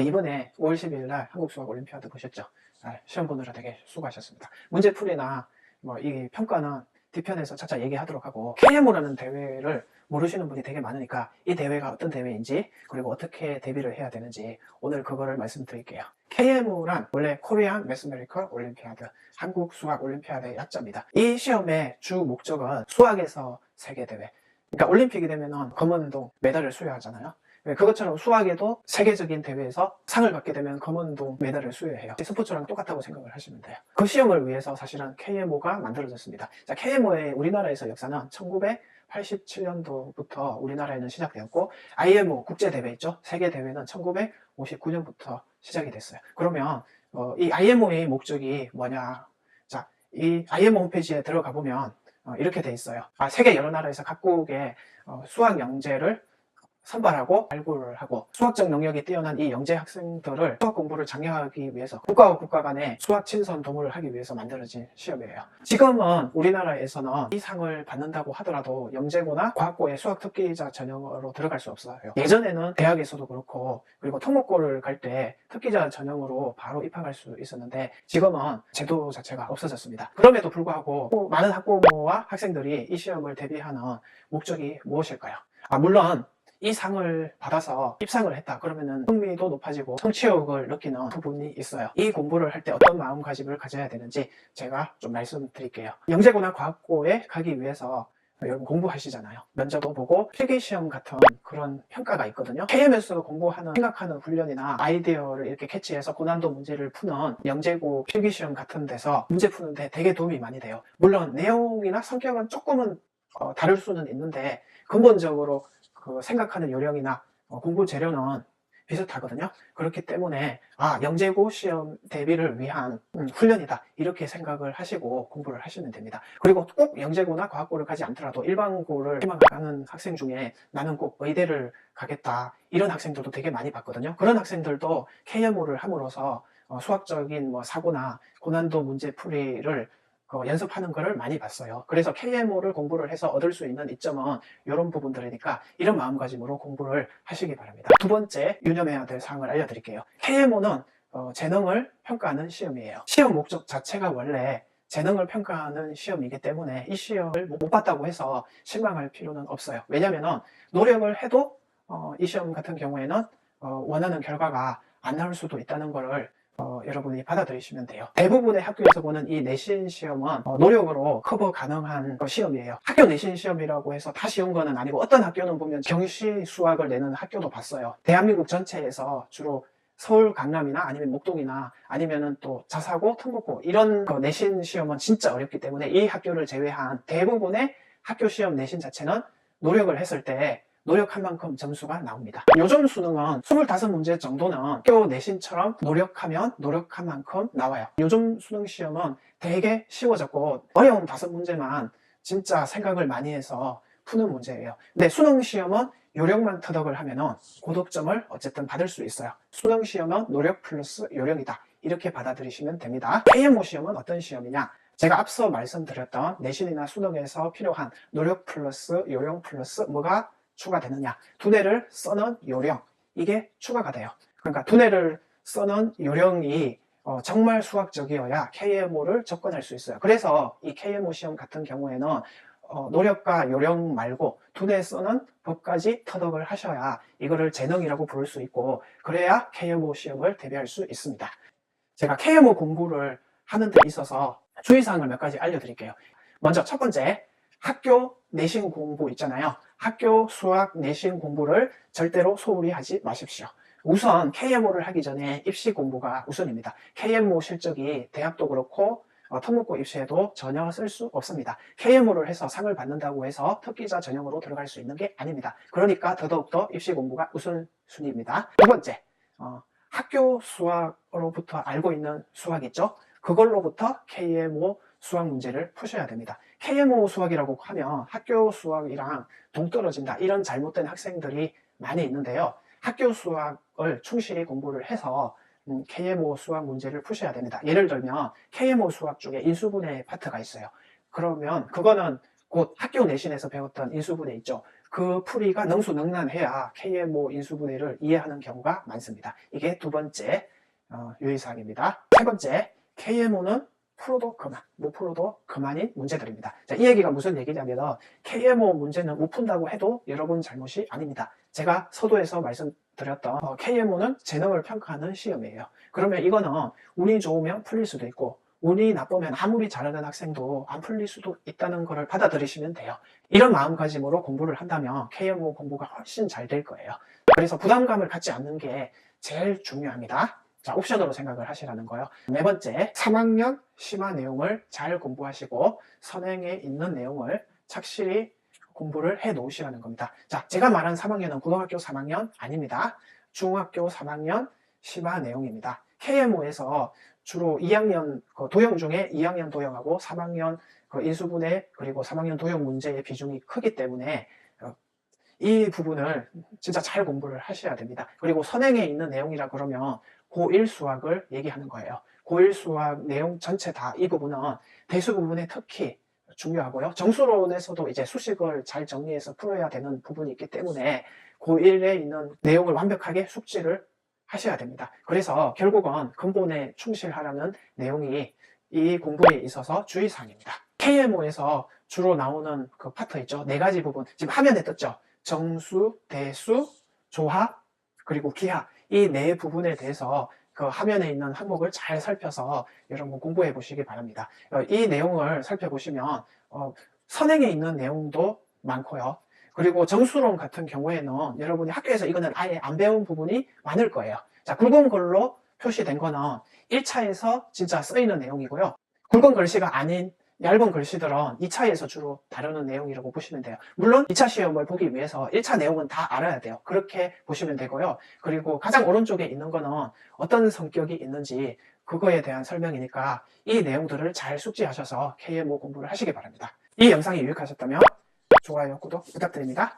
이번에 5월 12일 날 한국수학 올림피아드 보셨죠? 시험 보느라 되게 수고하셨습니다. 문제풀이나 이 평가는 뒤편에서 차차 얘기하도록 하고, KMO라는 대회를 모르시는 분이 되게 많으니까 이 대회가 어떤 대회인지, 그리고 어떻게 대비를 해야 되는지 오늘 그거를 말씀드릴게요. KMO란 원래 코리안 매스메리컬 올림피아드, 한국 수학 올림피아드의 약자입니다. 이 시험의 주 목적은 수학에서 세계대회, 그러니까 올림픽이 되면 금은동 메달을 수여하잖아요. 그것처럼 수학에도 세계적인 대회에서 상을 받게 되면 금은동 메달을 수여해요. 스포츠랑 똑같다고 생각을 하시면 돼요. 그 시험을 위해서 사실은 KMO가 만들어졌습니다. 자, KMO의 우리나라에서 역사는 1987년도부터 우리나라에는 시작되었고, IMO 국제대회 있죠? 세계대회는 1959년부터 시작이 됐어요. 그러면 이 IMO의 목적이 뭐냐? 자, 이 IMO 홈페이지에 들어가 보면 이렇게 돼 있어요. 세계 여러 나라에서 각국의 수학 영재를 선발하고 발굴을 하고, 수학적 능력이 뛰어난 이 영재 학생들을 수학 공부를 장려하기 위해서 국가와 국가 간의 수학 친선 도모를 하기 위해서 만들어진 시험이에요. 지금은 우리나라에서는 이 상을 받는다고 하더라도 영재고나 과학고의 수학 특기자 전형으로 들어갈 수 없어요. 예전에는 대학에서도 그렇고, 그리고 특목고를 갈 때 특기자 전형으로 바로 입학할 수 있었는데, 지금은 제도 자체가 없어졌습니다. 그럼에도 불구하고 많은 학부모와 학생들이 이 시험을 대비하는 목적이 무엇일까요? 물론 이 상을 받아서 입상을 했다 그러면은 흥미도 높아지고 성취욕을 느끼는 부분이 있어요. 이 공부를 할 때 어떤 마음가짐을 가져야 되는지 제가 좀 말씀드릴게요. 영재고나 과학고에 가기 위해서 여러분 공부하시잖아요. 면접도 보고 필기시험 같은 그런 평가가 있거든요. KM에서 공부하는 생각하는 훈련이나 아이디어를 이렇게 캐치해서 고난도 문제를 푸는 영재고 필기시험 같은 데서 문제 푸는데 되게 도움이 많이 돼요. 물론 내용이나 성격은 조금은 다를 수는 있는데, 근본적으로 그 생각하는 요령이나 공부 재료는 비슷하거든요. 그렇기 때문에 영재고 시험 대비를 위한 훈련이다, 이렇게 생각을 하시고 공부를 하시면 됩니다. 그리고 꼭 영재고나 과학고를 가지 않더라도 일반고를 희망하는 학생 중에 나는 꼭 의대를 가겠다, 이런 학생들도 되게 많이 봤거든요. 그런 학생들도 KMO를 함으로써 수학적인 사고나 고난도 문제 풀이를 연습하는 것을 많이 봤어요. 그래서 KMO를 공부를 해서 얻을 수 있는 이점은 이런 부분들이니까 이런 마음가짐으로 공부를 하시기 바랍니다. 두 번째 유념해야 될 사항을 알려드릴게요. KMO는 재능을 평가하는 시험이에요. 시험 목적 자체가 원래 재능을 평가하는 시험이기 때문에 이 시험을 못 봤다고 해서 실망할 필요는 없어요. 왜냐하면 노력을 해도 이 시험 같은 경우에는 원하는 결과가 안 나올 수도 있다는 것을 여러분이 받아들이시면 돼요. 대부분의 학교에서 보는 이 내신 시험은 노력으로 커버 가능한 시험이에요. 학교 내신 시험이라고 해서 다 쉬운 거는 아니고, 어떤 학교는 보면 경시 수학을 내는 학교도 봤어요. 대한민국 전체에서 주로 서울, 강남이나 아니면 목동이나 아니면은 또 자사고, 특목고 이런 내신 시험은 진짜 어렵기 때문에 이 학교를 제외한 대부분의 학교 시험 내신 자체는 노력을 했을 때 노력한 만큼 점수가 나옵니다. 요즘 수능은 25문제 정도는 학교 내신처럼 노력하면 노력한 만큼 나와요. 요즘 수능 시험은 되게 쉬워졌고, 어려운 5문제만 진짜 생각을 많이 해서 푸는 문제예요. 근데 수능 시험은 요령만 터득을 하면은 고득점을 어쨌든 받을 수 있어요. 수능 시험은 노력 플러스 요령이다, 이렇게 받아들이시면 됩니다. KMO 시험은 어떤 시험이냐? 제가 앞서 말씀드렸던 내신이나 수능에서 필요한 노력 플러스 요령 플러스 뭐가 추가되느냐? 두뇌를 써는 요령, 이게 추가가 돼요. 그러니까 두뇌를 써는 요령이 정말 수학적이어야 KMO를 접근할 수 있어요. 그래서 이 KMO 시험 같은 경우에는 노력과 요령 말고 두뇌 써는 법까지 터득을 하셔야 이거를 재능이라고 부를 수 있고, 그래야 KMO 시험을 대비할 수 있습니다. 제가 KMO 공부를 하는 데 있어서 주의사항을 몇 가지 알려드릴게요. 먼저 첫 번째, 학교 내신 공부 있잖아요. 학교 수학 내신 공부를 절대로 소홀히 하지 마십시오. 우선 KMO를 하기 전에 입시 공부가 우선입니다. KMO 실적이 대학도 그렇고 특목고 입시에도 전혀 쓸 수 없습니다. KMO를 해서 상을 받는다고 해서 특기자 전형으로 들어갈 수 있는 게 아닙니다. 그러니까 더더욱더 입시 공부가 우선순위입니다. 두 번째, 학교 수학으로부터 알고 있는 수학 있죠? 그걸로부터 KMO 수학 문제를 푸셔야 됩니다. KMO 수학이라고 하면 학교 수학이랑 동떨어진다, 이런 잘못된 학생들이 많이 있는데요. 학교 수학을 충실히 공부를 해서 KMO 수학 문제를 푸셔야 됩니다. 예를 들면 KMO 수학 중에 인수분해 파트가 있어요. 그러면 그거는 곧 학교 내신에서 배웠던 인수분해 있죠. 그 풀이가 능수능란해야 KMO 인수분해를 이해하는 경우가 많습니다. 이게 두 번째 유의사항입니다. 세 번째, KMO는 풀어도 그만, 못 풀어도 그만인 문제들입니다. 자, 이 얘기가 무슨 얘기냐면 KMO 문제는 못 푼다고 해도 여러분 잘못이 아닙니다. 제가 서두에서 말씀드렸던 KMO는 재능을 평가하는 시험이에요. 그러면 이거는 운이 좋으면 풀릴 수도 있고 운이 나쁘면 아무리 잘하는 학생도 안 풀릴 수도 있다는 것을 받아들이시면 돼요. 이런 마음가짐으로 공부를 한다면 KMO 공부가 훨씬 잘 될 거예요. 그래서 부담감을 갖지 않는 게 제일 중요합니다. 자, 옵션으로 생각을 하시라는 거예요. 네 번째, 3학년 심화 내용을 잘 공부하시고 선행에 있는 내용을 착실히 공부를 해 놓으시라는 겁니다. 자, 제가 말한 3학년은 고등학교 3학년 아닙니다. 중학교 3학년 심화 내용입니다. KMO에서 주로 2학년 도형 중에 2학년 도형하고 3학년 인수분해 그리고 3학년 도형 문제의 비중이 크기 때문에 이 부분을 진짜 잘 공부를 하셔야 됩니다. 그리고 선행에 있는 내용이라 그러면 고1 수학을 얘기하는 거예요. 고1 수학 내용 전체 다 이 부분은 대수 부분에 특히 중요하고요. 정수론에서도 이제 수식을 잘 정리해서 풀어야 되는 부분이 있기 때문에 고1에 있는 내용을 완벽하게 숙지를 하셔야 됩니다. 그래서 결국은 근본에 충실하라는 내용이 이 공부에 있어서 주의사항입니다. KMO에서 주로 나오는 그 파트 있죠. 네 가지 부분. 지금 화면에 떴죠. 정수, 대수, 조합, 그리고 기하. 이 네 부분에 대해서 그 화면에 있는 항목을 잘 살펴서 여러분 공부해 보시기 바랍니다. 이 내용을 살펴보시면 선행에 있는 내용도 많고요. 그리고 정수론 같은 경우에는 여러분이 학교에서 이거는 아예 안 배운 부분이 많을 거예요. 자, 굵은 글로 표시된 거는 1차에서 진짜 쓰이는 내용이고요. 굵은 글씨가 아닌 얇은 글씨들은 2차에서 주로 다루는 내용이라고 보시면 돼요. 물론 2차 시험을 보기 위해서 1차 내용은 다 알아야 돼요. 그렇게 보시면 되고요. 그리고 가장 오른쪽에 있는 거는 어떤 성격이 있는지 그거에 대한 설명이니까 이 내용들을 잘 숙지하셔서 KMO 공부를 하시기 바랍니다. 이 영상이 유익하셨다면 좋아요, 구독 부탁드립니다.